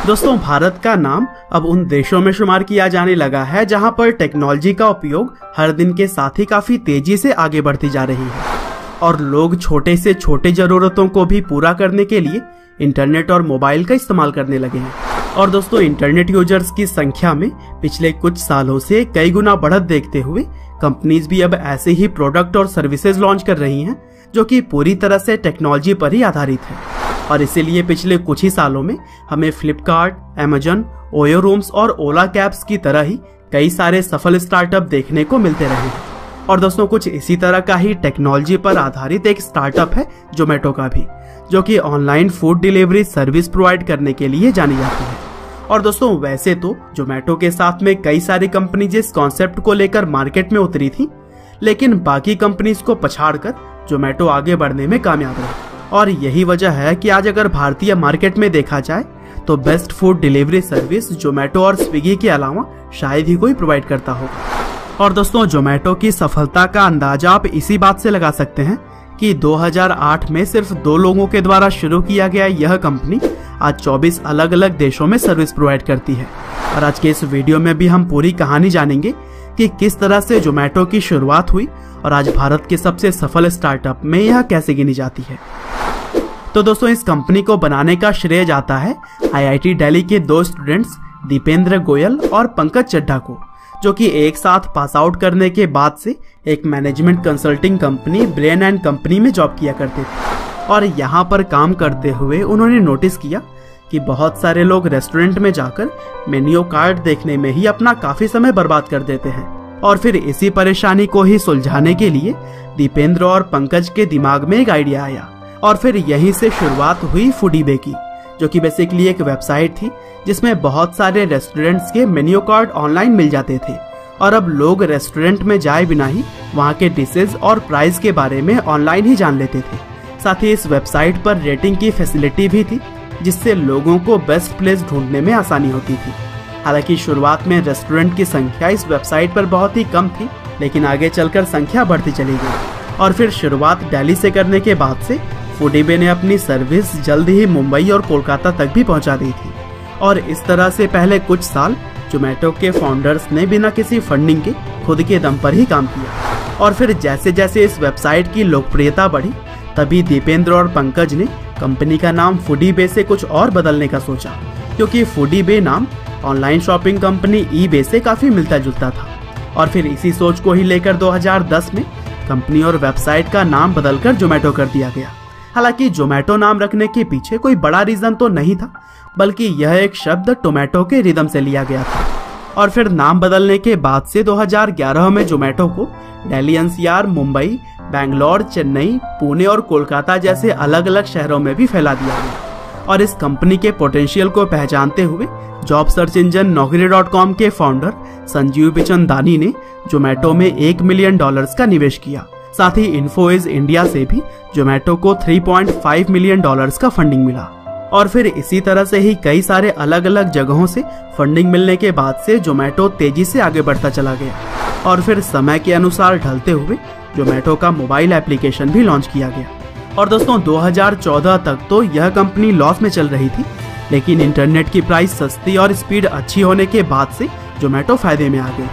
दोस्तों, भारत का नाम अब उन देशों में शुमार किया जाने लगा है जहां पर टेक्नोलॉजी का उपयोग हर दिन के साथ ही काफी तेजी से आगे बढ़ती जा रही है और लोग छोटे से छोटे जरूरतों को भी पूरा करने के लिए इंटरनेट और मोबाइल का इस्तेमाल करने लगे हैं। और दोस्तों, इंटरनेट यूजर्स की संख्या में पिछले कुछ सालों से कई गुना बढ़त देखते हुए कंपनीज भी अब ऐसे ही प्रोडक्ट और सर्विसेज लॉन्च कर रही हैं जो कि पूरी तरह से टेक्नोलॉजी पर ही आधारित है। और इसीलिए पिछले कुछ ही सालों में हमें फ्लिपकार्ट, अमेजन, ओयो रूम्स और ओला कैब्स की तरह ही कई सारे सफल स्टार्टअप देखने को मिलते रहे हैं। और दोस्तों, कुछ इसी तरह का ही टेक्नोलॉजी पर आधारित एक स्टार्टअप है जोमेटो का भी, जो कि online food delivery service provide करने के लिए जानी जाती है। और दोस्तों, वैसे तो जोमेटो के साथ में कई सारी कंपनी जिस कॉन्सेप्ट को लेकर मार्केट में उतरी थी, लेकिन बाकी कंपनीज को पछाड़कर जोमेटो आगे बढ़ने में कामयाब रही। और यही वजह है कि आज अगर भारतीय मार्केट में देखा जाए तो best food delivery service Zomato और स्विगी के अलावा शायद ही कोई प्रोवाइड करता होगा। और दोस्तों, जोमेटो की सफलता का अंदाजा आप इसी बात से लगा सकते हैं कि 2008 में सिर्फ 2 लोगों के द्वारा शुरू किया गया यह कंपनी आज 24 अलग अलग देशों में सर्विस प्रोवाइड करती है। और आज के इस वीडियो में भी हम पूरी कहानी जानेंगे कि किस तरह से जोमेटो की शुरुआत हुई और आज भारत के सबसे सफल स्टार्टअप में यह कैसे गिनी जाती है। तो दोस्तों, इस कंपनी को बनाने का श्रेय जाता है IIT दिल्ली के 2 स्टूडेंट्स दीपेंद्र गोयल और पंकज चड्ढा को, जो कि एक साथ पास आउट करने के बाद से एक management consulting company brain and company में जॉब किया करते थे। और यहाँ पर काम करते हुए उन्होंने नोटिस किया कि बहुत सारे लोग रेस्टोरेंट में जाकर मेन्यू कार्ड देखने में ही अपना काफी समय बर्बाद कर देते हैं। और फिर इसी परेशानी को ही सुलझाने के लिए दीपेंद्र और पंकज के दिमाग में एक आइडिया आया और फिर यहीं से शुरुआत हुई फूडीबे की, जो कि बेसिकली एक वेबसाइट थी जिसमें बहुत सारे रेस्टोरेंट्स के मेन्यू कार्ड ऑनलाइन मिल जाते थे। और अब लोग रेस्टोरेंट में जाए बिना ही वहाँ के डिशेज और प्राइस के बारे में ऑनलाइन ही जान लेते थे। साथ ही इस वेबसाइट पर रेटिंग की फैसिलिटी भी थी, जिससे लोगों को बेस्ट प्लेस ढूंढने में आसानी होती थी। हालांकि शुरुआत में रेस्टोरेंट की संख्या इस वेबसाइट पर बहुत ही कम थी, लेकिन आगे चलकर संख्या बढ़ती चली गई। और फिर शुरुआत दिल्ली से करने के बाद से फूडीबे ने अपनी सर्विस जल्द ही मुंबई और कोलकाता तक भी पहुंचा दी थी। और इस तरह से पहले कुछ साल जोमेटो के फाउंडर्स ने बिना किसी फंडिंग के खुद के दम पर ही काम किया। और फिर जैसे जैसे इस वेबसाइट की लोकप्रियता बढ़ी, तभी दीपेंद्र और पंकज ने कंपनी का नाम फूडीबे से कुछ और बदलने का सोचा, क्योंकि फूडीबे नाम ऑनलाइन शॉपिंग कंपनी ईबे से काफी मिलता जुलता था। और फिर इसी सोच को ही लेकर 2010 में कंपनी और वेबसाइट का नाम बदलकर जोमेटो कर दिया गया। हालांकि जोमेटो नाम रखने के पीछे कोई बड़ा रीजन तो नहीं था, बल्कि यह एक शब्द टोमेटो के रिदम से लिया गया था। और फिर नाम बदलने के बाद से 2011 में जोमेटो को दिल्ली NCR, मुंबई, बैंगलोर, चेन्नई, पुणे और कोलकाता जैसे अलग अलग शहरों में भी फैला दिया गया। और इस कंपनी के पोटेंशियल को पहचानते हुए जॉब सर्च इंजन Naukri.com के फाउंडर संजीव बिचंदानी ने जोमेटो में $1 मिलियन का निवेश किया। साथ ही इन्फोएज इंडिया से भी जोमेटो को $3.5 मिलियन का फंडिंग मिला। और फिर इसी तरह से ही कई सारे अलग अलग जगहों से फंडिंग मिलने के बाद से जोमेटो तेजी से आगे बढ़ता चला गया। और फिर समय के अनुसार ढलते हुए जोमेटो का मोबाइल एप्लीकेशन भी लॉन्च किया गया। और दोस्तों, 2014 तक तो यह कंपनी लॉस में चल रही थी, लेकिन इंटरनेट की प्राइस सस्ती और स्पीड अच्छी होने के बाद से जोमेटो फायदे में आ गई।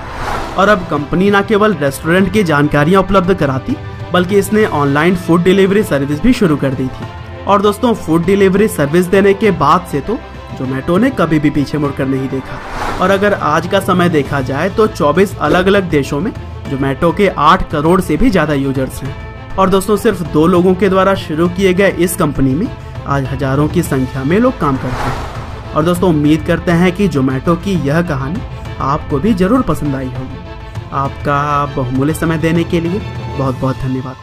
और अब कंपनी न केवल रेस्टोरेंट की जानकारियां उपलब्ध कराती, बल्कि इसने ऑनलाइन फूड डिलीवरी सर्विस भी शुरू कर दी थी। और दोस्तों, फूड डिलीवरी सर्विस देने के बाद से तो जोमेटो ने कभी भी पीछे मुड़कर नहीं देखा। और अगर आज का समय देखा जाए तो 24 अलग अलग देशों में जोमेटो के 8 करोड़ से भी ज्यादा यूजर्स हैं। और दोस्तों, सिर्फ 2 लोगों के द्वारा शुरू किए गए इस कंपनी में आज हजारों की संख्या में लोग काम करते हैं। और दोस्तों, उम्मीद करते हैं कि जोमेटो की यह कहानी आपको भी जरूर पसंद आई होगी। आपका बहुमूल्य समय देने के लिए बहुत बहुत धन्यवाद।